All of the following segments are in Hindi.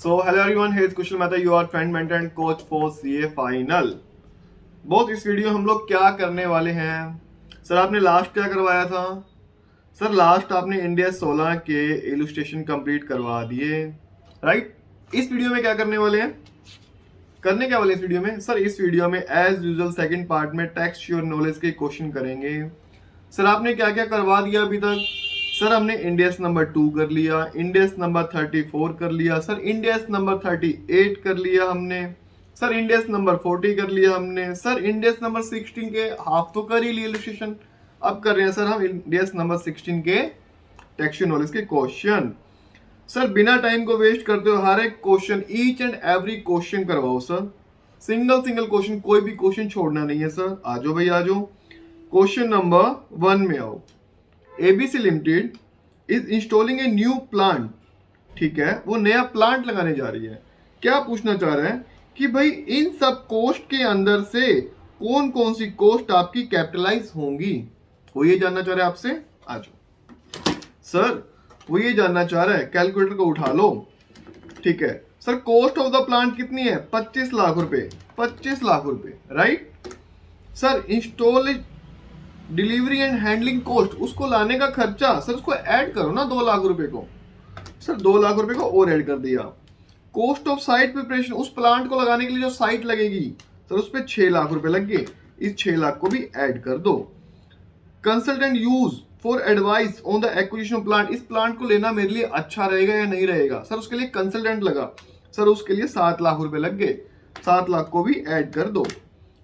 So hello everyone, here is Kushal Mehta, your friend, mentor and coach for CA Final. बहुत इस वीडियो हम लोग क्या करने वाले हैं। सर आपने लास्ट क्या करवाया था? सर लास्ट आपने इंडिया 16 के इलस्ट्रेशन कंप्लीट करवा दिए, राइट। इस वीडियो में क्या करने वाले हैं, करने क्या वाले इस वीडियो में? सर इस वीडियो में एज यूजुअल सेकंड पार्ट में टेक्स्ट योर नॉलेज के क्वेश्चन करेंगे। सर आपने क्या क्या करवा दिया अभी तक? सर हमने इंडेक्स नंबर 2 कर लिया, इंडेक्स नंबर 34 कर लिया, सर इंडेक्स नंबर 38 कर लिया हमने, सर इंडेक्स नंबर 40 कर लिया हमने, सर इंडेक्स नंबर 16 के हाफ तो कर ही लिए इलस्ट्रेशन। अब कर रहे हैं सर हम इंडेक्स नंबर 16 के टेक्सचर नॉलेज के क्वेश्चन। सर बिना टाइम को वेस्ट करते हो हर एक question, each and every question करवाओ सर, सिंगल क्वेश्चन, कोई भी क्वेश्चन छोड़ना नहीं है सर। आ जाओ भाई आ जाओ। क्वेश्चन नंबर 1 में आओ। ABC limited is installing a new plant, ठीक है, वो नया प्लांट लगाने जा रही है। क्या पूछना चाह रहे हैं कि भाई इन सब कोस्ट के अंदर से कौन कौन सी कोस्ट आपकी कैपिटलाइज होंगी, वो ये जानना चाह रहे हैं आपसे। आ जाओ सर, वो ये जानना चाह रहा है, कैलकुलेटर को उठा लो, ठीक है। Sir cost of the plant कितनी है? 25 लाख रुपए, 25 लाख रुपए, right. Sir install delivery and handling cost, उसको लाने का खर्चा, सर उसको ऐड करो ना 2 लाख रुपए को। सर 2 लाख रुपए को और ऐड कर दिया। कॉस्ट ऑफ साइट प्रिपरेशन, उस प्लांट को लगाने के लिए जो साइट लगेगी सर उस पर 6 लाख रुपए लग गए, इस 6 लाख को भी ऐड कर दो। Consultant use for advice on the acquisition plant, इस प्लांट को लेना मेरे लिए अच्छा रहेगा या नहीं रहेगा, सर उसके लिए कंसल्टेंट लगा, सर उसके लिए 7 लाख रुपए लग गए, 7 लाख को भी ऐड कर दो,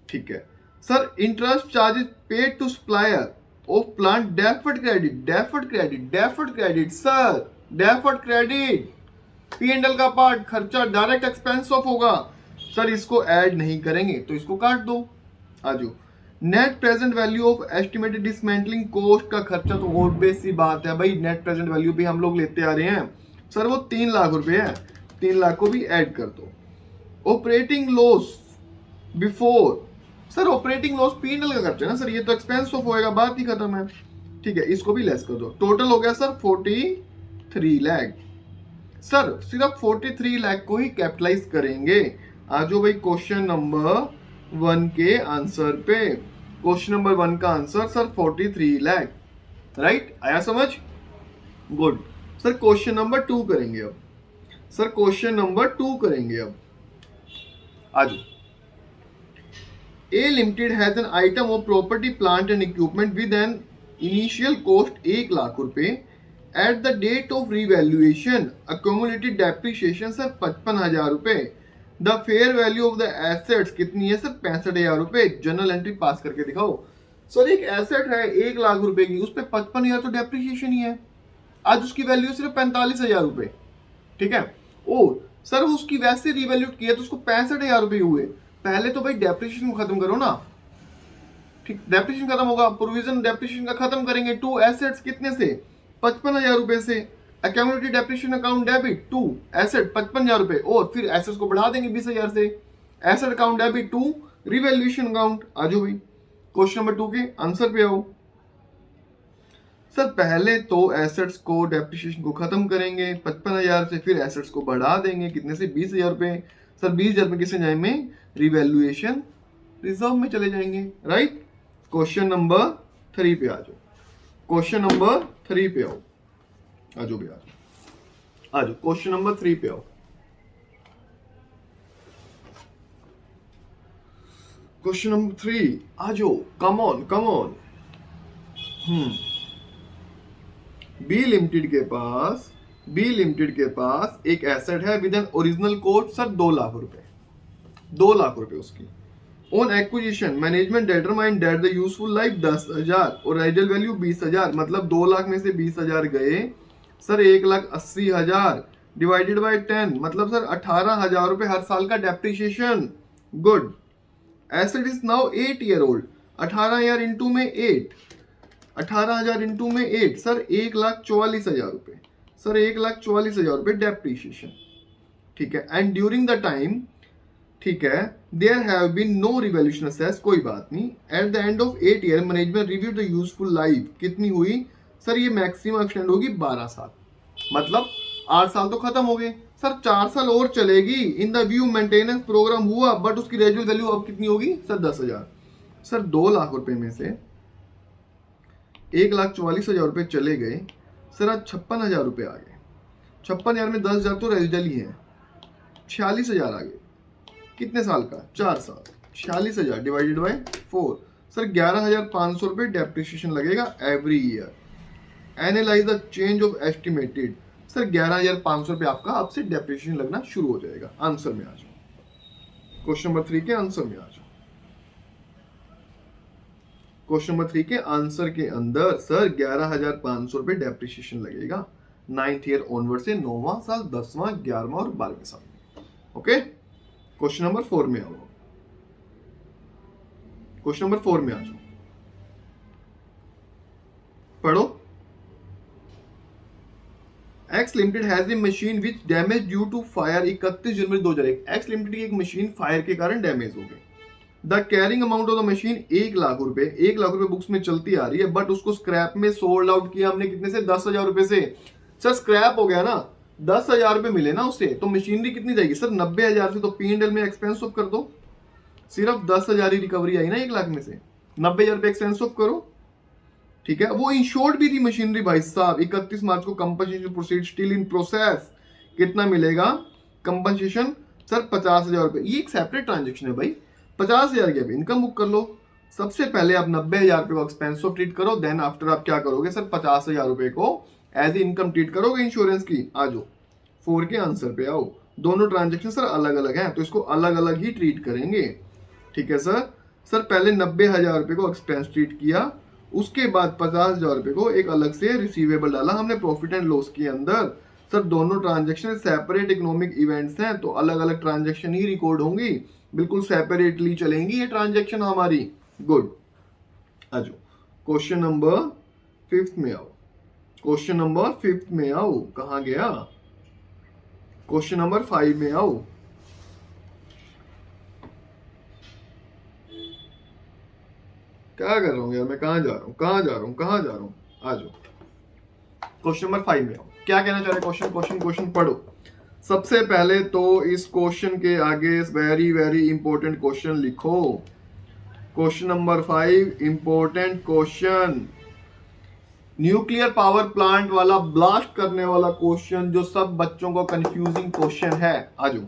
ठीक है। Sir interest charges paid to supplier of plant, deferred credit, deferred credit, deferred credit, sir deferred credit P&L का पार्ट, खर्चा डायरेक्ट एक्सपेंस ऑफ होगा, सर इसको ऐड नहीं करेंगे तो इसको काट दो। आजो net present value of estimated dismantling cost का खर्चा तो ऑब्वियस सी बात है भाई, नेट प्रेजेंट वैल्यू भी हम लोग लेते आ रहे हैं, सर वो 3 लाख रुपए है, 3 लाख को भी ऐड कर दो। Operating loss before, sir operating loss P&L का खर्चा ना सर, ये तो एक्सपेंस ऑफ होएगा, बात ही खत्म है, ठीक है, इसको भी लेस कर दो। टोटल हो गया सर 43 लाख, सर सिर्फ 43 लाख को ही कैपिटलाइज करेंगे। आ जाओ भाई क्वेश्चन नंबर 1 के आंसर पे। क्वेश्चन नंबर 1 का आंसर सर 43 लाख, राइट, आया समझ? गुड। सर क्वेश्चन नंबर 2 करेंगे अब, सर क्वेश्चन नंबर 2 करेंगे अब। आ जाओ। A Limited has an item of property, plant and equipment with an initial cost 1 lakh रुपए। At the date of revaluation, accumulated depreciation sir 55,000 रुपए। The fair value of the assets कितनी है सर? 65,000 रुपए। जर्नल एंट्री पास करके दिखाओ। सर एक एसेट है 1 लाख रुपए की, उस पर 55,000 तो डेप्रिसिएशन ही है, आज उसकी वैल्यू सिर्फ 45,000 रुपए, ठीक है। और सर उसकी वैसे रिवैल्यूट किया तो उसको 65,000 रुपए हुए। पहले तो भाई डेप्रिसिएशन को खत्म करो ना, ठीक, डेप्रिसिएशन खत्म होगा, प्रोविजन डेप्रिसिएशन का खत्म करेंगे। 2 एसेट्स कितने से? 55,000 रुपए से। Accumulated depreciation account debit 2 asset 55,000 रुपए, और फिर एसेट्स को बढ़ा देंगे 20,000 से। Asset account debit 2 revaluation account. आ जाओ भाई क्वेश्चन नंबर 2 के आंसर पे आओ। सर पहले तो एसेट्स को डेप्रिसिएशन को खत्म करेंगे 55,000 से, फिर एसेट्स को बढ़ा देंगे कितने से? 20,000 रुपए। सर 20,000 रुपए किससे जाएंगे? रिवैल्यूएशन रिजर्व में चले जाएंगे, राइट। क्वेश्चन नंबर 3 पे आ जाओ, क्वेश्चन नंबर 3 पे आओ, आ जाओ भैया आ जाओ, क्वेश्चन नंबर 3 पे आओ। क्वेश्चन नंबर 3 आ जाओ, come on come on. B limited के पास एक एसेट है with an original cost sir 2 lakh रुपए, 2 लाख रुपए उसकी। On acquisition management determine that the useful life 10,000 और रेजिडुअल वैल्यू 20,000, मतलब 2 लाख में से 20,000 गए सर 1,80,000 डिवाइडेड बाय 10, मतलब सर 18,000 रुपए हर साल का depreciation. Good. Asset is now 8 year old, 18,000 into में 8, 18,000 इंटू में 8 सर 1,44,000 रुपए, सर 1,44,000 रुपए डेप्रिसिएशन, ठीक है। एंड ड्यूरिंग द टाइम, ठीक है, there have been no revaluation असेस, कोई बात नहीं। At the end of 8 year management review the useful life कितनी हुई सर? ये मैक्सिमम एक्सटेंड होगी 12 साल, मतलब 8 साल तो खत्म हो गए सर 4 साल और चलेगी, in the view maintenance programme हुआ, बट उसकी रेजुअल वैल्यू अब कितनी होगी सर 10,000। सर 2 लाख रुपए में से 1,44,000 रुपए चले गए सर, आज 56,000 रुपए आ गए। 56,000 में 10,000 तो रेजिडल ही है, 46,000 आ गए। कितने साल का? 4 साल। 46,000 डिवाइडेड बाय 4 सर 11,500 रुपए डेप्रिसिएशन लगेगा every year. Analyse the change of estimated sir 11,500 रुपए आपका अब से डेप्रिसिएशन लगना शुरू हो जाएगा। आंसर में आ जाओ, क्वेश्चन नंबर 3 के आंसर में आ जाओ। क्वेश्चन नंबर 3 के आंसर के अंदर सर 11,500 रुपए डेप्रिसिएशन लगेगा 9th ईयर ऑनवर्ड से 9वां साल, 10वां, 11वां और 12वें साल में। ओके, क्वेश्चन नंबर 4 में आओ। क्वेश्चन नंबर 4 में आ जाओ, पढ़ो। X limited has a machine which damage due to fire 31 January 2001। X limited की एक मशीन फायर के कारण डैमेज हो गई। The carrying amount of the machine 1 lakh रुपए, 1 लाख रुपए बुक्स में चलती आ रही है, बट उसको स्क्रैप में सोल्ड आउट किया हमने कितने से? 10,000 रुपए से। सर स्क्रैप हो गया ना, 10,000 रुपए मिले ना उससे, तो मशीनरी कितनी जाएगी सर? 90,000 से। तो P&L में एक्सपेंस ऑफ कर दो, सिर्फ 10,000 ही रिकवरी आई ना 1 लाख में से, 90,000 रुपए एक्सपेंस ऑफ करो। ठीक है, वो इंश्योर्ड भी थी मशीनरी भाई साहब। 31 मार्च को compensation proceed still in process. कितना मिलेगा कंपनसेशन सर? 50,000 रुपए। ये एक सेपरेट ट्रांजेक्शन है भाई। 50,000 की अभी इनकम बुक कर लो। सबसे पहले आप 90,000 रुपए को एक्सपेंस ऑफ ट्रीट करो, देन आफ्टर आप क्या करोगे सर? 50,000 रुपए को एज इनकम ट्रीट करोगे इंश्योरेंस की। आ जाओ 4 के आंसर पे आओ। दोनों ट्रांजेक्शन सर अलग अलग हैं, तो इसको अलग अलग ही ट्रीट करेंगे। ठीक है सर। सर पहले 90,000 रुपए को एक्सपेंस ट्रीट किया, उसके बाद 50,000 रुपए को एक अलग से रिसीवेबल डाला हमने प्रॉफिट एंड लॉस के अंदर। सर दोनों ट्रांजेक्शन सेपरेट इकोनॉमिक इवेंट्स हैं, तो अलग अलग ट्रांजेक्शन ही रिकॉर्ड होंगी, बिल्कुल सेपरेटली चलेंगी ये ट्रांजेक्शन हमारी। गुड। आ जाओ क्वेश्चन नंबर 5 में आओ। क्वेश्चन नंबर 5 में आओ। कहां गया? क्वेश्चन नंबर 5 में आओ। क्या कर रहा हूँ यार मैं? कहां जा रहा हूँ? आ जाओ क्वेश्चन नंबर 5 में आओ। क्या कहना चाह रहे? क्वेश्चन पढ़ो। सबसे पहले तो इस क्वेश्चन के आगे वेरी वेरी इंपॉर्टेंट क्वेश्चन लिखो। Question number 5 important question, nuclear power plant वाला ब्लास्ट करने वाला क्वेश्चन, जो सब बच्चों को कंफ्यूजिंग क्वेश्चन है। आ जाओ।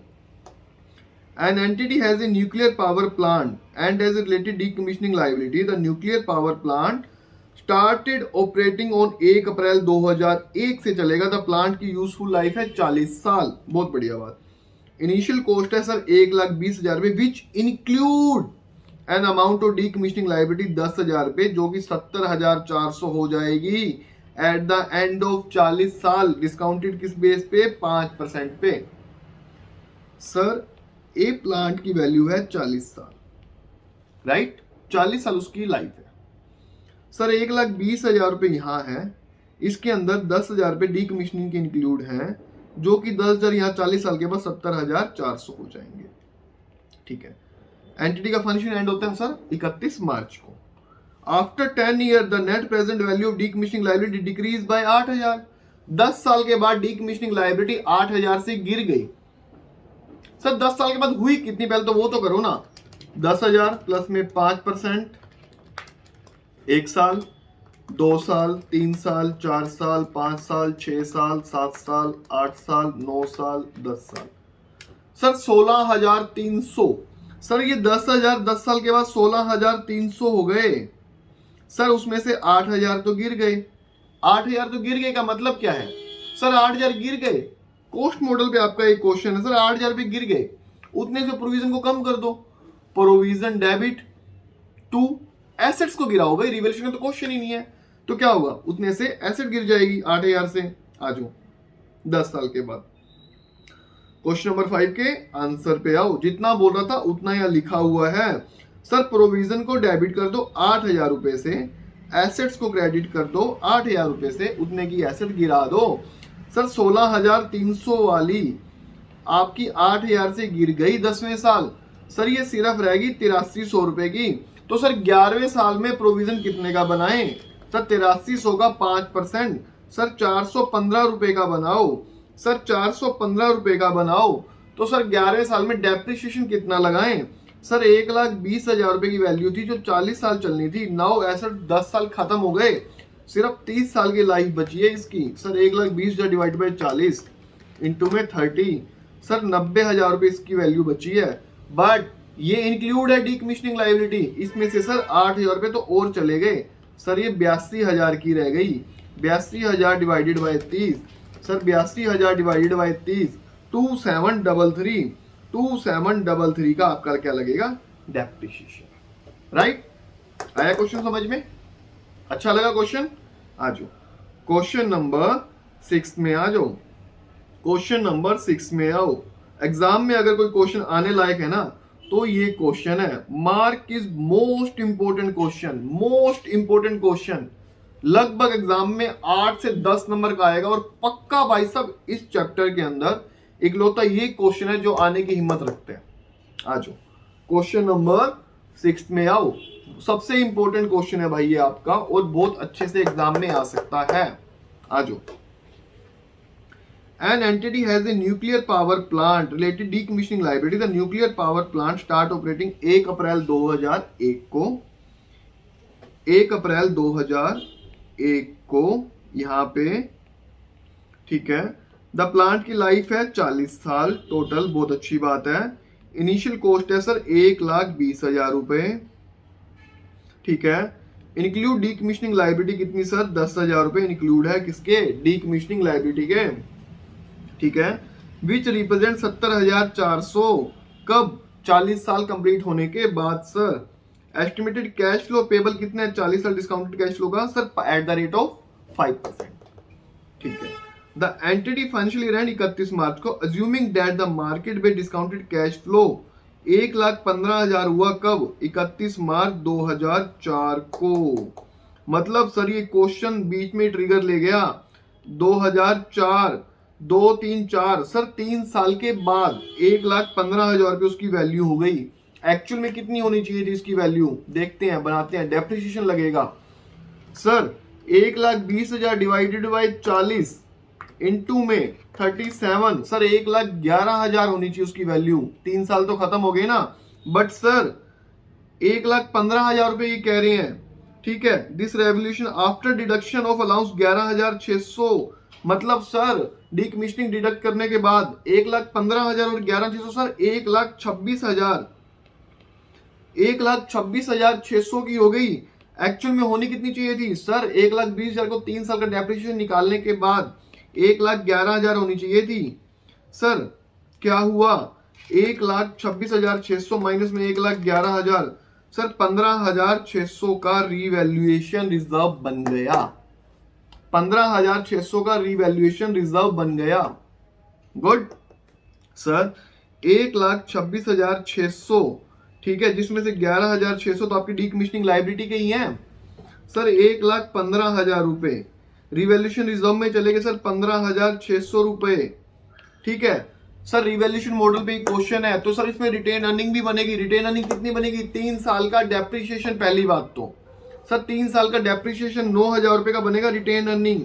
An entity has a nuclear power plant and has a related decommissioning liability. The nuclear power plant started operating on 1 April 2001 से चलेगा। द प्लांट की यूजफुल लाइफ है 40 साल। बहुत बढ़िया बात। इनिशियल कॉस्ट है सर 1,20,000 रुपए, which include an amount of decommissioning liability 10,000 रुपए, जो कि 70,400 हो जाएगी एट द एंड ऑफ 40 साल। डिस्काउंटेड किस बेस पे? 5% पे। सर ए प्लांट की वैल्यू है 40 साल, राइट? 40 साल उसकी लाइफ है। सर 1,20,000 रुपए यहाँ है, इसके अंदर 10,000 रुपए डीकमिशनिंग के इंक्लूड हैं, जो कि 10,000 यहाँ 40 साल के बाद 70,400 हो जाएंगे। ठीक है। एंटिटी का फंक्शन एंड होता है सर 31 मार्च को। After 10 year the net present value of decommissioning liability decrease by 8,000। 10 साल के बाद डीकमिशनिंग लायबिलिटी 8,000 से गिर गई। सर 10 साल के बाद हुई कितनी? पहले तो वो तो करो ना। 10,000 प्लस में 5%, 1 साल, 2 साल, 3 साल, 4 साल, 5 साल, 6 साल, 7 साल, 8 साल, 9 साल, 10 साल। सर 16,300। सर ये 10,000 10 साल के बाद 16,300 हो गए। सर उसमें से 8,000 तो गिर गए। 8,000 तो गिर गए का मतलब क्या है? सर 8,000 गिर गए। कॉस्ट मॉडल पे आपका एक क्वेश्चन है सर, 8,000 रुपए गिर गए, उतने से प्रोविजन को कम कर दो। प्रोविजन डेबिट टू एसेट्स को गिराओ भाई, रिवैल्यूएशन का तो क्वेश्चन ही नहीं है। तो क्या होगा? उतने से एसेट गिर जाएगी 8,000 से। आ जाओ 10 साल के बाद। क्वेश्चन नंबर 5 के आंसर पे आओ। जितना बोल रहा था उतना यहाँ लिखा हुआ है। सर प्रोविजन को डेबिट कर दो 8,000 रुपए से, एसेट्स को क्रेडिट कर दो 8,000 रुपए से, उतने की एसेट गिरा दो। सर 16,300 वाली आपकी 8,000 से गिर गई 10वें साल। सर ये सिर्फ रहेगी 8300 रुपए की। तो सर 11वें साल में प्रोविजन कितने का बनाएं? सर 8300 का 5%, सर 415 रुपए का बनाओ। सर 415 रुपए का बनाओ तो सर 11 साल में डेप्रिसिएशन कितना लगाएं? सर 1,20,000 रुपए की वैल्यू थी जो 40 साल चलनी थी, नाउ ऐसा 10 साल खत्म हो गए, सिर्फ 30 साल की लाइफ बची है इसकी। सर 1,20,000 डिवाइड बाई 40 इंटू में 30, सर 90,000 रुपए इसकी वैल्यू बची है। बट ये इंक्लूड है डीकमीशनिंग लायबिलिटी, इसमें से सर 8,000 रुपए तो और चले गए, सर ये 82,000 की रह गई। 82,000 divided by 30, sir 82,000 divided by 30, 2733, 2733 का आपका क्या लगेगा? डेप्रिसिएशन। राइट? आया क्वेश्चन समझ में? अच्छा लगा क्वेश्चन? आ जाओ क्वेश्चन नंबर 6 में आ जाओ। क्वेश्चन नंबर 6 में आओ। एग्जाम में अगर कोई क्वेश्चन आने लायक है ना तो ये क्वेश्चन है। Mark is most important question, most important question. लगभग एग्जाम में 8 से 10 नंबर का आएगा और पक्का भाई साहब इस चैप्टर के अंदर इकलौता ये क्वेश्चन है जो आने की हिम्मत रखते हैं। आ जाओ क्वेश्चन नंबर 6 में आओ। सबसे इंपॉर्टेंट क्वेश्चन है भाई ये आपका और बहुत अच्छे से एग्जाम में आ सकता है। आ जाओ। An entity has a nuclear power plant related decommissioning liability. The nuclear power plant start operating 1 April 2001 को, 1 अप्रैल 2001 को यहाँ पे, ठीक है। द प्लांट की लाइफ है 40 साल टोटल, बहुत अच्छी बात है। इनिशियल कॉस्ट है सर 1,20,000 रुपए, ठीक है। इंक्लूड डीकमिशनिंग लायबिलिटी कितनी सर? 10,000 रुपए इंक्लूड है किसके? डीकमिशनिंग लायबिलिटी के, ठीक है। विच रिप्रेजेंट 70,400 कब? 40 साल कंप्लीट होने के बाद sir. Estimated cash flow payable कितने है 40 साल डिस्काउंटेड कैश फ्लो का? Sir at the rate of 5%, ठीक है। The entity financial year and 31 मार्च को, अज्यूमिंग दैट द मार्केट में डिस्काउंटेड कैश फ्लो 1,15,000 हुआ कब? 31 मार्च 2004 को। मतलब सर ये क्वेश्चन बीच में ट्रिगर ले गया 2004, 2, 3, 4, सर 3 साल के बाद 1,15,000 रुपए उसकी वैल्यू हो गई। एक्चुअल में कितनी होनी चाहिए थी इसकी वैल्यू? देखते हैं, बनाते हैं। डेप्रिसिएशन लगेगा सर 1,20,000 डिवाइडेड बाई 40 इंटू में 37, सर 1,11,000 होनी चाहिए उसकी वैल्यू। 3 साल तो खत्म हो गए ना। बट सर 1,15,000 रुपए ये कह रहे हैं, ठीक है। This revolution after deduction of allowance 11,600, मतलब सर डीकमिशनिंग डिडक्ट करने के बाद 1,15,000 और 11,600, सर 1,26,000, 1,26,600 की हो गई। एक्चुअल में होनी कितनी चाहिए थी सर? 1,20,000 को 3 साल का डेप्रिसिएशन निकालने के बाद 1,11,000 होनी चाहिए थी। सर क्या हुआ? 1,26,600 माइनस में 1,11,000, सर 15,600 का रिवैल्यूएशन रिजर्व बन गया। 15,600 का रिवैल्यूएशन रिजर्व बन गया। गुड सर 1,26,600, ठीक है, जिसमें से 11,600 तो आपकी डीकमिशनिंग लायबिलिटी के ही हैं। सर 1,15,000 रुपए रिवैल्यूएशन रिजर्व में चलेंगे सर 15,600 रुपए, ठीक है। सर रिवैल्यूएशन मॉडल पे क्वेश्चन है तो सर इसमें रिटेन अर्निंग भी बनेगी। रिटेन अर्निंग कितनी बनेगी? 3 साल का डेप्रिसिएशन। पहली बात तो सर 3 साल का डेप्रिसिएशन 9,000 रुपए का बनेगा रिटेन अर्निंग।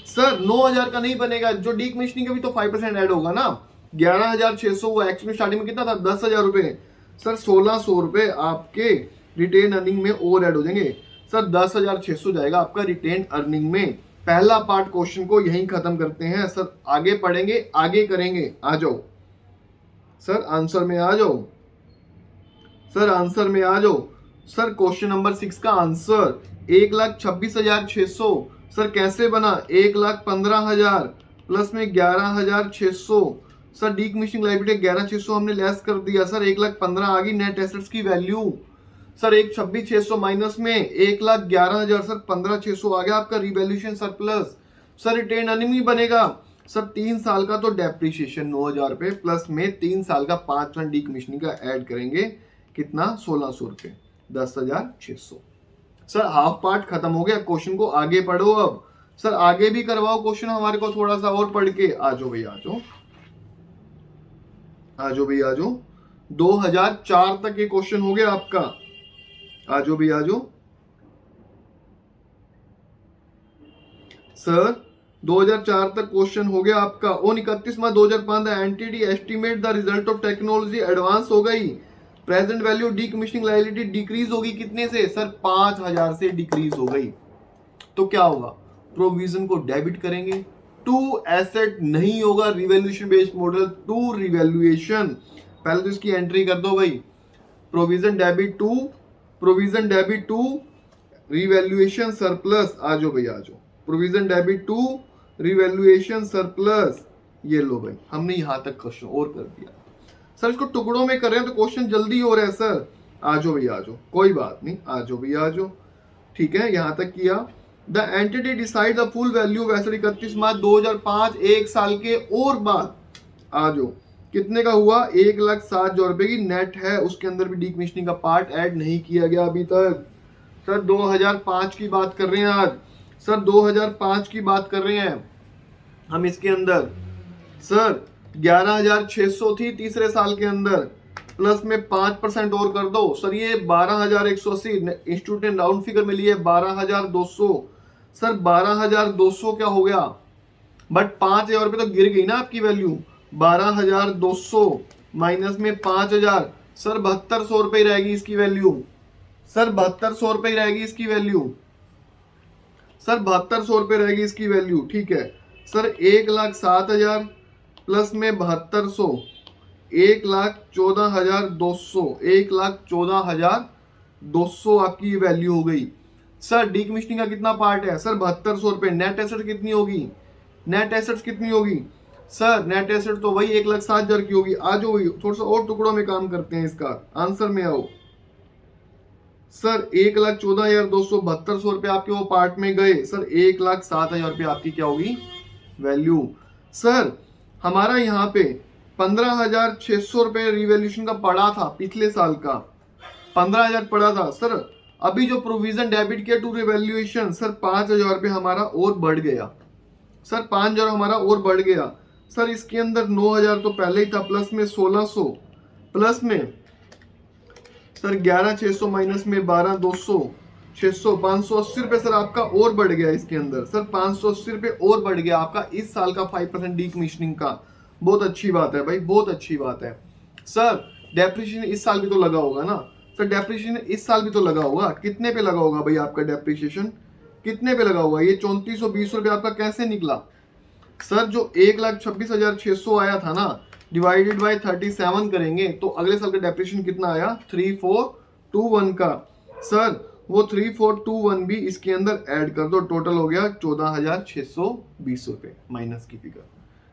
सर 9,000 का नहीं बनेगा, जो डीकमिशनिंग का भी तो 5% ऐड होगा ना। 11,600 वो एक्चुअली स्टार्टिंग में कितना था? 10,000 रुपए। सर 1,600 रुपए आपके रिटेन अर्निंग में और ऐड हो जाएंगे। सर 10,600 जाएगा आपका रिटेन अर्निंग में। पहला पार्ट क्वेश्चन को यहीं खत्म करते हैं सर, आगे पढ़ेंगे, आगे करेंगे। आ जाओ सर आंसर में आ जाओ, सर आंसर में आ जाओ। सर क्वेश्चन नंबर 6 का आंसर 1,26,600 सर कैसे बना? 1,15,000 प्लस में 11,600, सर डीकमिशनिंग लायबिलिटी 11,600 हमने लेस कर दिया, सर 1,15,000 आ गई नेट एसेट्स की वैल्यू। सर 1,26,600 माइनस में 1,11,000, सर 15,600 आ गया आपका revaluation surplus. Sir retain earning भी बनेगा सर 3 साल का तो डेप्रिसिएशन 9,000 रुपए प्लस में 3 साल का 5% डीकमिशनिंग का ऐड करेंगे, कितना? 1,600 रुपए, 10,600। सर हाफ पार्ट खत्म हो गया, क्वेश्चन को आगे पढ़ो। अब सर आगे भी करवाओ क्वेश्चन हमारे को थोड़ा सा और पढ़ के। आ जाओ भाई, आ जाओ, आ जाओ भाई, आ जाओ। 2004 तक ये क्वेश्चन हो गया आपका। आ जाओ भाई, आ जाओ। सर 2004 तक क्वेश्चन हो गया आपका। On 31 March 2005 the entity estimate the result of technology advance हो गई, present value decommissioning liability decrease होगी कितने से सर 5000 से डिक्रीज हो गई। तो क्या होगा, प्रोविजन को डेबिट करेंगे, टू एसेट नहीं होगा revaluation based model, to revaluation. पहले तो इसकी एंट्री कर दो भाई, provision debit to revaluation surplus. आ जाओ भाई आ जाओ, provision debit to revaluation surplus. ये लो भाई, हमने यहां तक क्वेश्चन और कर दिया। सर इसको टुकड़ों में कर रहे हैं तो क्वेश्चन जल्दी हो रहा है सर। आ जाओ भाई आ जाओ, कोई बात नहीं, आ जाओ भाई आ जाओ। ठीक है, यहां तक किया। The entity decide the full value वैसे 31 मार्च 2005, एक साल के और बाद। आ जाओ, कितने का हुआ, 1,07,000 रुपए की नेट है, उसके अंदर भी डीकमीशनिंग का पार्ट ऐड नहीं किया गया अभी तक। सर 2005 की बात कर रहे हैं आज, सर 2005 की बात कर रहे हैं हम। इसके अंदर सर 11,600 थी तीसरे साल के अंदर, प्लस में 5% और कर दो सर, ये 12,180। इंस्टीट्यूट ने राउंड फिगर में लिए 12,200। सर 12,200 क्या हो गया, बट 5,000 रुपये तो गिर गई ना आपकी वैल्यू। 12,200 माइनस में 5,000, सर 7,200 रुपये रहेगी इसकी वैल्यू। सर 7,200 रुपये रहेगी इसकी वैल्यू। सर 7,200 रुपये रहेगी इसकी वैल्यू। ठीक है सर, 1,07,000 प्लस में 7,200, 1,14,200, 1,14,200 आपकी वैल्यू हो गई। सर डीकमीशनिंग का कितना पार्ट है सर 7,200 रुपये। नेट एसेट कितनी होगी, नेट एसेट्स कितनी होगी सर, नेट एसेट तो वही 1,07,000 की होगी। आ जाओ थोड़ा सा और टुकड़ों में काम करते हैं, इसका आंसर में आओ। सर 1,14,200, 7,200 रुपये आपके वो पार्ट में गए। सर 1,07,000 रुपये आपकी क्या होगी वैल्यू। सर हमारा यहाँ पे 15,600 रुपये रिवैल्यूएशन का पड़ा था पिछले साल का, 15,000 पड़ा था सर। अभी जो प्रोविजन डेबिट किया टू रिवैल्यूएशन, सर 5,000 रुपये हमारा और बढ़ गया। सर 5,000 हमारा और बढ़ गया। सर इसके अंदर 9,000 तो पहले ही था, प्लस में 1,600, प्लस में सर 11,600 माइनस में 12,200, 600, 580 रुपये सर आपका और बढ़ गया इसके अंदर। सर 580 रुपये और बढ़ गया आपका इस साल का 5% डीकमीशनिंग का। बहुत अच्छी बात है भाई, बहुत अच्छी बात है। सर डेप्रिसिएशन इस साल भी तो लगा होगा ना सर, डेप्रिसिएशन इस साल भी तो लगा होगा। कितने पे लगा होगा भाई आपका डेप्रिसिएशन, कितने पे लगा होगा। ये 3,420 रुपये आपका कैसे निकला सर। जो 1,26,600 आया था ना, डिवाइडेड बाय 37 करेंगे तो अगले साल का डेप्रिसिएशन कितना आया 3,421 का। सर वो 3,421 भी इसके अंदर ऐड कर दो, टोटल हो गया 14,620 रुपये माइनस की फिगर।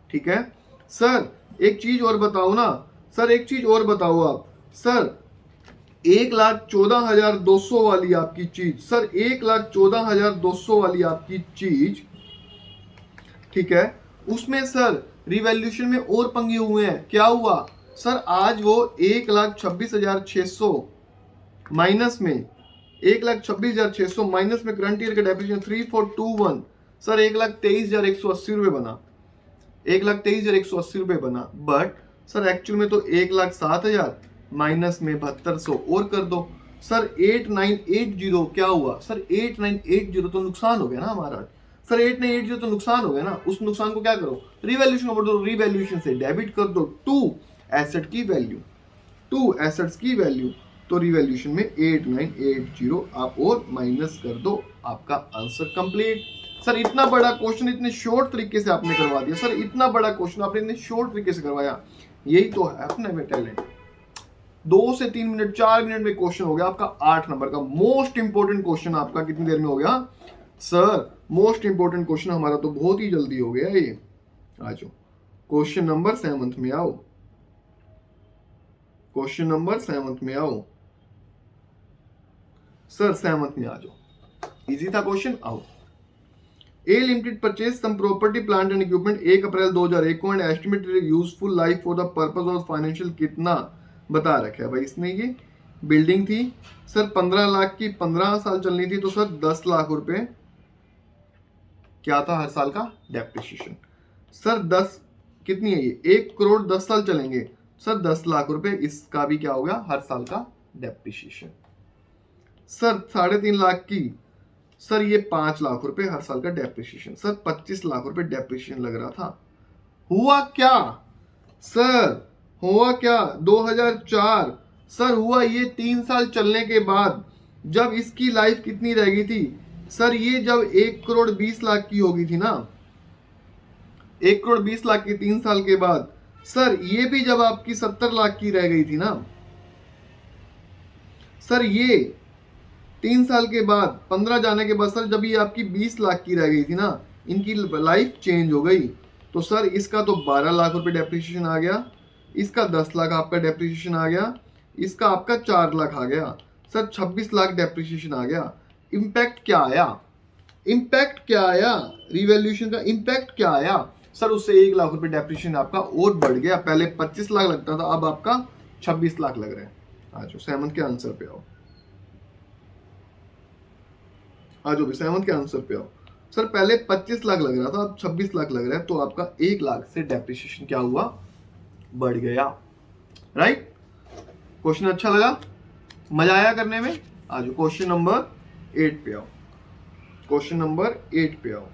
ठीक है सर, एक चीज और बताओ ना सर, एक चीज और बताओ आप सर, 1,14,200 वाली आपकी चीज सर, 1,14,200 वाली आपकी चीज, ठीक है, उसमें सर रिवैल्यूएशन में और पंगे हुए हैं। क्या हुआ सर, आज वो 1,26,600 माइनस में 1,26,600 माइनस में करंट ईयर का डेप्रिसिएशन 3,421 सर 1,23,180 रुपये बना, 1,23,180 रुपये बना। बट सर एक्चुअल में तो 1,07,000 माइनस में 7,200 और कर दो सर 8,980 क्या हुआ सर, 8,980 तो नुकसान हो गया ना हमारा सर, 8,980 तो नुकसान हो गया ना। उस नुकसान को क्या करो, रिवैल्यूएशन कर दो, रिवैल्यूएशन से डेबिट कर दो टू एसेट की वैल्यू, टू एसेट्स की वैल्यू। तो रिवैल्यूएशन में 8,980 आप और माइनस कर दो, आपका आंसर कंप्लीट। सर इतना बड़ा क्वेश्चन इतने शॉर्ट तरीके से आपने करवा दिया सर, इतना बड़ा क्वेश्चन आपने इतने शॉर्ट तरीके से करवाया, यही तो है अपने में टैलेंट। 2 से 3 मिनट 4 मिनट में क्वेश्चन हो गया आपका 8 नंबर का। मोस्ट इंपोर्टेंट क्वेश्चन आपका कितनी देर में हो गया सर, मोस्ट इंपोर्टेंट क्वेश्चन हमारा तो बहुत ही जल्दी हो गया ये। आ जाओ क्वेश्चन नंबर 7 में आओ, क्वेश्चन नंबर 7 में आओ सर, 7 में आ जाओ, इजी था क्वेश्चन। आओ, A limited purchase some property plant and equipment 1 April 2001 को and estimated useful life for the purpose of financial कितना बता रखा है भाई इसने। ये बिल्डिंग थी सर 15 लाख की, 15 साल चलनी थी, तो सर 10 लाख रुपए क्या था हर साल का डेप्रिसिएशन। सर 10 कितनी है ये, 1 करोड़ 10 साल चलेंगे सर, 10 लाख रुपए इसका भी क्या हो गया हर साल का डेप्रिसिएशन। सर 3.5 लाख की सर ये 5 लाख रुपए हर साल का डेप्रिसिएशन, सर 25 लाख रुपए डेप्रिसिएशन लग रहा था। हुआ क्या सर, हुआ क्या 2004 सर, हुआ ये 3 साल चलने के बाद जब इसकी लाइफ कितनी रह गई थी सर, ये जब 1,20,00,000 की हो गई थी ना, 1,20,00,000 की 3 साल के बाद सर, ये भी जब आपकी 70 लाख की रह गई थी ना सर, ये 3 साल के बाद 15 जाने के बाद सर, जब ये आपकी 20 लाख की रह गई थी ना, इनकी लाइफ चेंज हो गई। तो सर इसका तो 12 लाख रुपए डेप्रिसिएशन आ गया, इसका 10 लाख आपका डेप्रिसिएशन आ गया, इसका आपका 4 लाख आ गया सर, 26 लाख डेप्रिसिएशन आ गया। इम्पैक्ट क्या आया, इम्पैक्ट क्या आया, रिवैल्यूएशन का इम्पैक्ट क्या आया सर, उससे 1 लाख रुपए डेप्रिसिएशन आपका और बढ़ गया। पहले 25 लाख लगता था, अब आपका 26 लाख लग रहे हैं। आ जाओ सेवंथ के आंसर पे आओ, आ जाओ भी सेवंथ के आंसर पे आओ। सर पहले 25 लाख लग रहा था, अब 26 लाख लग रहा है, तो आपका 1 लाख से डेप्रिसिएशन क्या हुआ, बढ़ गया। राइट, क्वेश्चन अच्छा लगा, मजा आया करने में। आ जाओ क्वेश्चन नंबर 8 पे आओ, क्वेश्चन नंबर 8 पे आओ।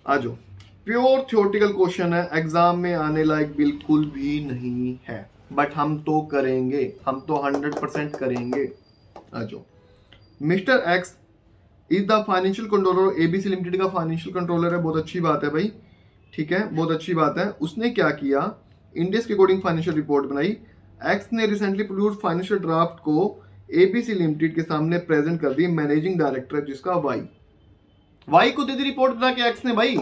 आ जाओ, प्योर थ्योरेटिकल क्वेश्चन है, एग्जाम में आने लायक बिल्कुल भी नहीं है, बट हम तो करेंगे, हम तो 100% करेंगे। आ जाओ, mister x is the financial controller, ABC limited का फाइनेंशियल कंट्रोलर है, बहुत अच्छी बात है भाई, ठीक है, बहुत अच्छी बात है। उसने क्या किया, इंडेक्स के अकॉर्डिंग फाइनेंशियल रिपोर्ट बनाई। एक्स ने रिसेंटली प्रोड्यूस फाइनेंशियल ड्राफ्ट को एबीसी लिमिटेड के सामने प्रेजेंट कर दी मैनेजिंग डायरेक्टर, जिसका वाई को दे दी रिपोर्ट बना के एक्स ने। भाई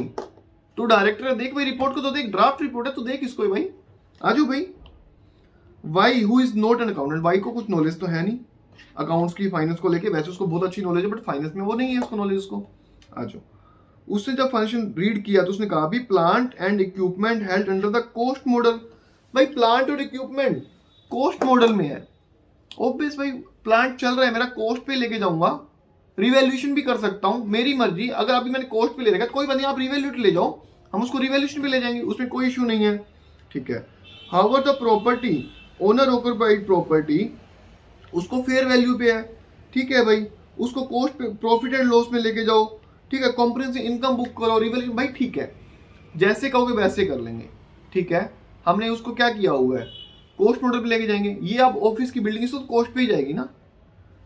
तू डायरेक्टर है, देख भाई रिपोर्ट को तो देख, ड्राफ्ट रिपोर्ट है, तो देख इसको भाई। आजो भाई, Y who is not an accountant, Y को कुछ नॉलेज तो है नहीं अकाउंट्स की, फाइनेंस को लेके, वैसे उसको बहुत अच्छी नॉलेज है, बट फाइनेंस में वो नहीं है उसको नॉलेज उसको। आजो, उसने जब फाइनेंशियल रीड किया तो उसने कहा भी plant and equipment held under the cost model. भाई प्लांट और इक्विपमेंट कॉस्ट मॉडल में है, ऑब्वियस भाई, प्लांट चल रहा है मेरा, कॉस्ट पे लेके जाऊंगा, रिवैल्यूएशन भी कर सकता हूं, मेरी मर्जी। अगर अभी मैंने कॉस्ट पे ले रखा है, कोई बात नहीं, आप रिवैल्यूट ले जाओ, हम उसको रिवैल्यूएशन पे ले जाएंगे, उसमें कोई इशू नहीं है, ठीक है। However the property owner occupied property, उसको फेयर वैल्यू पे है, ठीक है भाई, उसको कॉस्ट पे, प्रॉफिट एंड लॉस में लेके जाओ, ठीक है, कॉम्प्रिहेंसिव इनकम बुक करो, रिवैल्यूएशन, भाई ठीक है, जैसे कहोगे वैसे कर लेंगे, ठीक है। हमने उसको क्या किया हुआ है, कॉस्ट मॉडल पे लेके जाएंगे। ये आप ऑफिस की बिल्डिंग तो कॉस्ट पे ही जाएगी ना,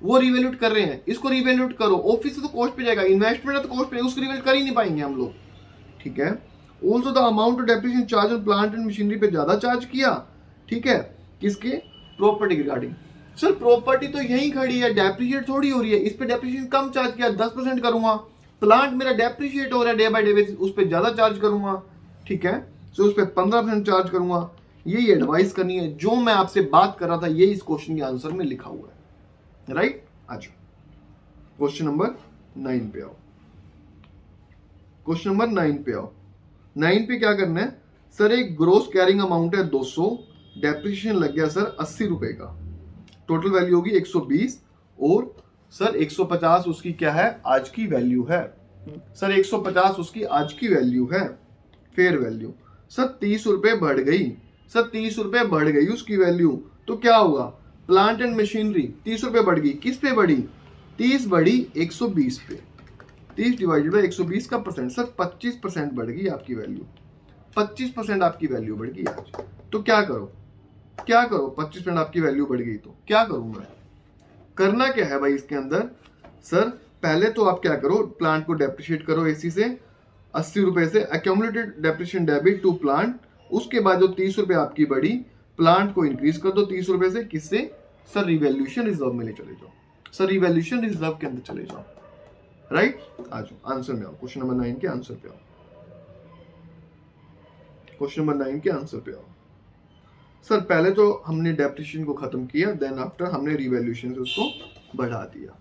वो रिवैल्यूट कर रहे हैं, इसको रिवैल्यूट करो, ऑफिस से तो कॉस्ट पे जाएगा, इन्वेस्टमेंट है तो कॉस्ट पे, उसको रिवैल्यूट कर ही नहीं पाएंगे हम लोग, ठीक है। Also the amount of depreciation charge on plant and machinery पे ज्यादा चार्ज किया, ठीक है, किसके, प्रॉपर्टी रिगार्डिंग। सर प्रॉपर्टी तो यही खड़ी है, डेप्रिशिएट थोड़ी हो रही है, इस पे डेप्रिसिएशन कम चार्ज किया, 10% करूंगा। प्लांट मेरा डेप्रिशिएट हो रहा है डे बाय डे, उस पर ज्यादा चार्ज करूंगा, ठीक है, सो उस पर 15% चार्ज करूंगा। यही एडवाइस करनी है, जो मैं आपसे बात कर रहा था यही इस क्वेश्चन के आंसर में लिखा हुआ है, राइट। अच्छा, क्वेश्चन नंबर 9 पे आओ, क्वेश्चन नंबर 9 पे आओ। 9 पे क्या करना है सर, एक ग्रोस कैरिंग अमाउंट है 200, डेप्रिसिएशन लग गया सर 80 रुपए का, टोटल वैल्यू होगी 120, और सर 150 उसकी क्या है, आज की वैल्यू है, सर 150 उसकी आज की वैल्यू है, फेयर वैल्यू। सर 30 रुपए बढ़ गई, सर 30 रुपए बढ़ गई उसकी वैल्यू, तो क्या हुआ, प्लांट एंड मशीनरी 30 रुपए बढ़ गई, किस पे बढ़ी, 30 बढ़ी 120 पे, 30 डिवाइडेड बाई 120 का परसेंट, सर 25% बढ़ गई आपकी वैल्यू, 25% आपकी वैल्यू बढ़ गई आज। तो क्या करो, क्या करो, 25% आपकी वैल्यू बढ़ गई तो क्या करूं मैं, करना क्या है भाई इसके अंदर। सर पहले तो आप क्या करो, प्लांट को डेप्रिशिएट करो एसी से 80 रुपए से, accumulated depreciation debit to plant, उसके बाद जो 30 रुपए आपकी बढ़ी, प्लांट को इंक्रीज कर दो 30 रुपए से, किससे, सर रिवैल्यूएशन रिजर्व में ले चले जाओ, सर रिवैल्यूएशन रिजर्व के अंदर चले जाओ, राइट। आ जाओ आंसर में आओ, क्वेश्चन नंबर 9 के आंसर पे आओ, क्वेश्चन नंबर 9 के आंसर पे आओ। सर पहले तो हमने डेप्रिसिएशन को खत्म किया, देन आफ्टर हमने रिवैल्यूएशन से उसको बढ़ा दिया,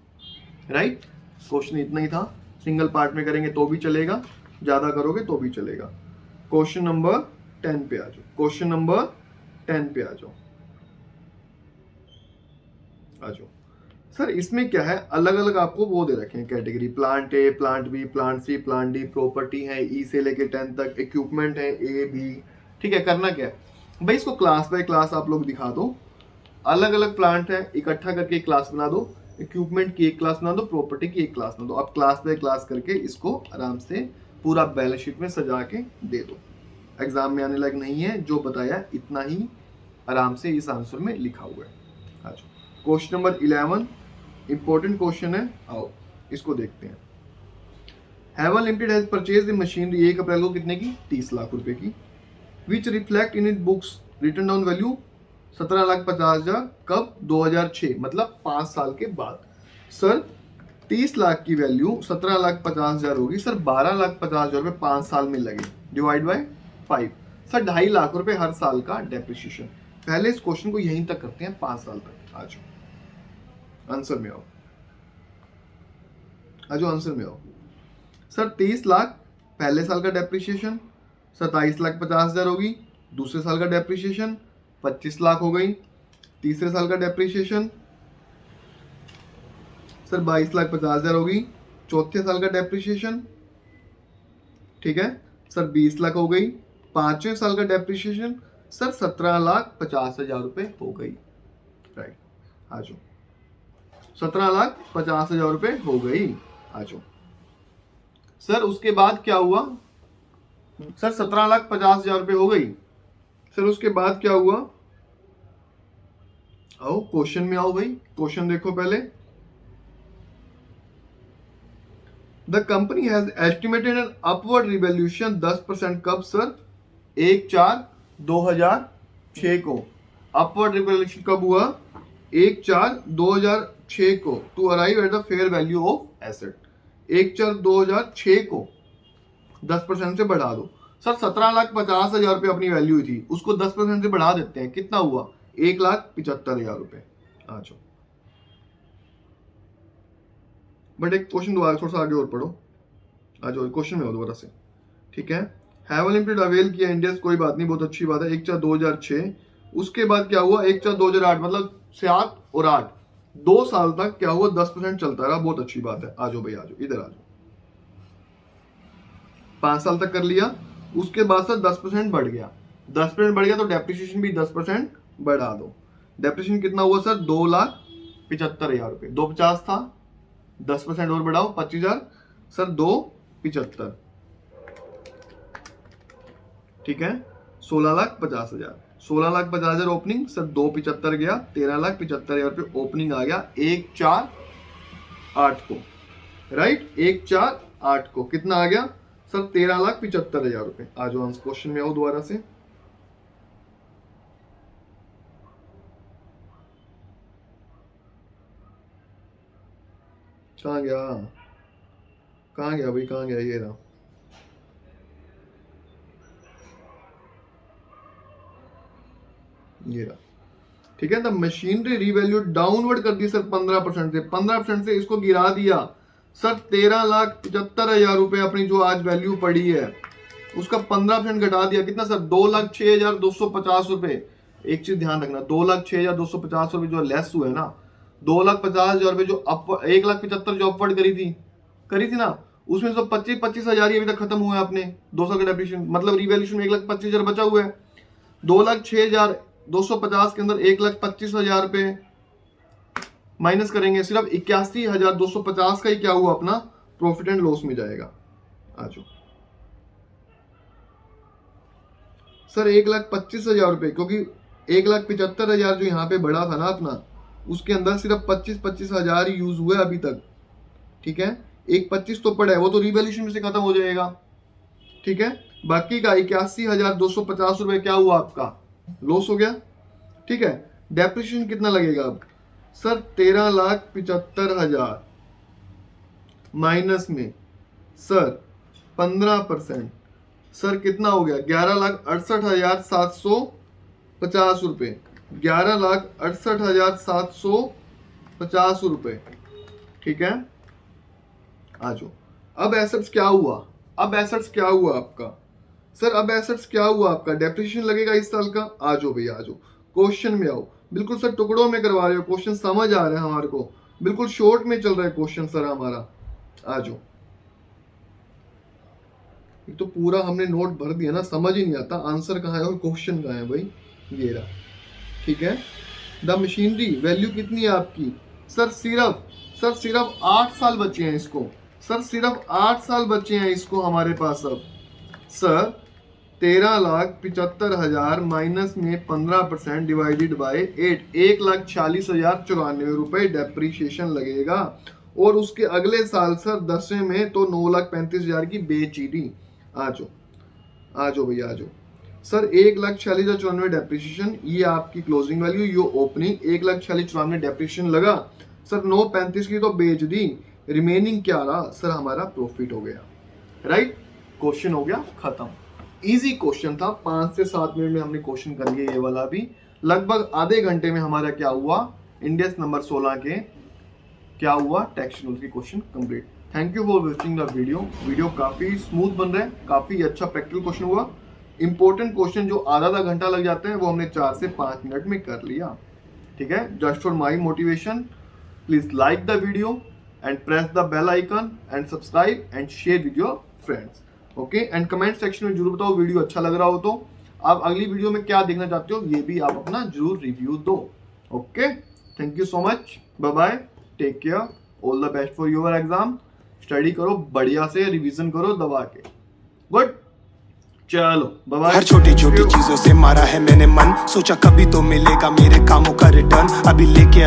राइट। क्वेश्चन इतना ही था, सिंगल पार्ट में करेंगे तो भी चलेगा, ज्यादा करोगे तो भी चलेगा। क्वेश्चन नंबर 10 पे आ जाओ, क्वेश्चन नंबर 10 पे आ जाओ, आ जाओ। सर इसमें क्या है, अलग अलग आपको वो दे रखे हैं category, plant A, plant B, plant C, plant D, property है ई से लेके 10 तक, इक्विपमेंट है ए बी, ठीक है। करना क्या है, भाई इसको क्लास बाय क्लास आप लोग दिखा दो, अलग अलग प्लांट है इकट्ठा करके एक क्लास बना दो, इक्विपमेंट की एक क्लास बना दो, प्रॉपर्टी की एक क्लास बना दो, आप क्लास बाय क्लास करके इसको आराम से पूरा बैलेंस शीट में सजा के दे दो। एग्जाम में आने लायक नहीं है, जो बताया इतना ही आराम से इस आंसर में लिखा हुआ है। अच्छा, क्वेश्चन नंबर 11 इंपॉर्टेंट क्वेश्चन है, आओ इसको देखते हैं। Heaven limited has purchase the machinery 1 अप्रैल को कितने की, 30 लाख रुपए की, which reflect in it books written down value 17,50,000, कब, 2006, मतलब 5 साल के बाद। सर 30 लाख की वैल्यू 17,50,000 होगी, सर 12,50,000 रुपए 5 साल में लगे, डिवाइड बाय 5, सर 2.5 लाख रुपए हर साल का डेप्रिसिएशन। पहले इस क्वेश्चन को यहीं तक करते हैं, 5 साल तक। आज आंसर में आओ, आज आंसर में आओ। सर 30 लाख पहले साल का डेप्रिसिएशन, 27,50,000 होगी दूसरे साल का डेप्रिसिएशन, 25 लाख हो गई तीसरे साल का डेप्रिसिएशन, सर 22,50,000 होगी चौथे साल का डेप्रिसिएशन, ठीक है सर 20 लाख हो गई पांचवें साल का डेप्रिसिएशन, सर 17,50,000 रुपए हो गई। राइट, आ जाओ 17,50,000 रुपए हो गई। आ जाओ सर उसके बाद क्या हुआ, सर 17,50,000 रुपए हो गई, सर उसके बाद क्या हुआ, आओ क्वेश्चन में आओ भाई, क्वेश्चन देखो पहले। The company has estimated an upward revaluation 10%, कब सर, 1/4/2006 को। अपवर्ड रिवैल्यूएशन कब हुआ, 1/4/2006 को, to arrive at the fair value of asset. 1/4/2006 को 10% से बढ़ा दो। सर 17,50,000 रुपए अपनी वैल्यू थी, उसको 10% से बढ़ा देते हैं, कितना हुआ, 1,75,000 रुपए। आ जाओ, बट एक क्वेश्चन दोबारा थोड़ा सा आगे और पढ़ो, आ जाओ क्वेश्चन में हो दोबारा से, ठीक है। हैवन लिमिटेड अवेल किया इंडिया, कोई बात नहीं, बहुत अच्छी बात है, 1/4/2006। उसके बाद क्या हुआ, 1/4/2008, मतलब 7 और 8 2 साल तक क्या हुआ, 10% चलता रहा, बहुत अच्छी बात है। आ जाओ भाई, आ जाओ इधर आ जाओ, 5 साल तक कर लिया, उसके बाद सर 10% बढ़ गया, 10% बढ़ गया तो डेप्रिसिएशन भी 10% बढ़ा दो। डेप्रिसिएशन कितना हुआ सर, 2,75,000 रुपए, 250 था, 10% और बढ़ाओ 25,000, सर 2,75, ठीक है, 16,50,000, 16,50,000 ओपनिंग, सर 2,75 गया, 13,75,000 रुपए ओपनिंग आ गया 1/4/8 को। राइट, 1/4/8 को कितना आ गया सर, 13,75,000 रुपए। आ जाओ क्वेश्चन में आओ दोबारा से, कहाँ गया, कहाँ गया भाई, कहाँ गया, ये रहा, ये रहा, ठीक है। द मशीनरी रिवैल्यू डाउनवर्ड कर दी सर 15% से, 15% से इसको गिरा दिया सर 13,75,000 रुपए अपनी जो आज वैल्यू पड़ी है उसका 15% घटा दिया, कितना सर, 2,06,250 रुपए। एक चीज ध्यान रखना, 2,06,250 रुपए जो लेस हुए ना, 2,50,000 रुपए जो अप 1,75,000 जो अपवर्ड करी थी ना, उसमें से 25,000 ही अभी तक खत्म हुआ है अपने 2 साल का डेप्रिसिएशन, मतलब रिवैल्यूएशन में 1,25,000 बचा हुआ है। 2,06,250 के अंदर 1,25,000 रुपए माइनस करेंगे, सिर्फ 81,250 का ही क्या हुआ, अपना प्रॉफिट एंड लॉस में जाएगा। आ जाओ सर 1,25,000 रुपए, क्योंकि 1,75,000 जो यहाँ पे बढ़ा था ना अपना, उसके अंदर सिर्फ 25,000 ही यूज हुआ है अभी तक, ठीक है। 1,25 तो पड़ा है, वो तो रिवैल्यूएशन में से खत्म हो जाएगा, ठीक है। बाकी का 81,250 रुपए क्या हुआ, आपका लॉस हो गया, ठीक है। डेप्रिसिएशन कितना लगेगा अब सर, 13,75,000 माइनस में सर 15%, सर कितना हो गया, 11,68,750 रुपए, 11,68,750 रुपए, ठीक है। आ जाओ, अब एसेट्स क्या हुआ, अब एसेट्स क्या हुआ आपका, सर अब एसेट्स क्या हुआ आपका, डेप्रिसिएशन लगेगा इस साल का। आ जाओ भैया, आ जाओ क्वेश्चन में आओ, बिल्कुल सर टुकड़ों में करवा रहे हो, क्वेश्चन समझ आ रहा है हमारे को, बिल्कुल शॉर्ट में चल रहा है क्वेश्चन सर हमारा। आ जाओ, तो पूरा हमने नोट भर दिया ना, समझ ही नहीं आता आंसर कहाँ है और क्वेश्चन कहाँ है भाई। ये रहा, ठीक है। द मशीनरी वैल्यू कितनी है आपकी? सर सिर्फ 8 साल बचे हैं इसको, सर सिर्फ 8 साल बचे हैं इसको हमारे पास अब। सर 13,75,000 माइनस में 15% डिवाइडेड बाय 8, 1,40,094 रुपए डेप्रीशिएशन लगेगा। और उसके अगले साल सर 10वें में तो 9,35,000 की बेचीनी। आ जाओ भैया आ जाओ। सर 1,40,094 डेप्रीशिएशन, ये आपकी क्लोजिंग वैल्यू, ये ओपनिंग 1,40,94 डेप्रीशिएशन लगा। सर 9,35 की तो बेच दी, रिमेनिंग क्या रहा? सर हमारा प्रॉफिट हो गया, राइट। क्वेश्चन हो गया खत्म। इजी क्वेश्चन था, 5 से 7 मिनट में हमने क्वेश्चन कर लिया। ये वाला भी लगभग आधे घंटे में हमारा क्या हुआ, इंडेक्स नंबर 16 के क्या हुआ, टेक्स्ट नोट के question complete. Thank you for watching the video काफी स्मूथ बन रहा है, काफी अच्छा प्रैक्टिकल क्वेश्चन हुआ। इंपॉर्टेंट क्वेश्चन जो आधा घंटा लग जाते हैं वो हमने 4 से 5 मिनट में कर लिया, ठीक है। Just for my motivation, please like the video and press the bell icon and subscribe and share with your friends, okay. And comment section में जरूर बताओ वीडियो अच्छा लग रहा हो तो। आप अगली वीडियो में क्या देखना चाहते हो ये भी आप अपना जरूर रिव्यू दो, okay. Thank you so much, bye bye, take care, all the best for your exam. Study करो बढ़िया से, रिवीजन करो दबा के, गुड। चलो बाय बाय। हर छोटी छोटी चीजों से मारा है मैंने मन, सोचा कभी तो मिलेगा मेरे कामों का रिटर्न। अभी लेके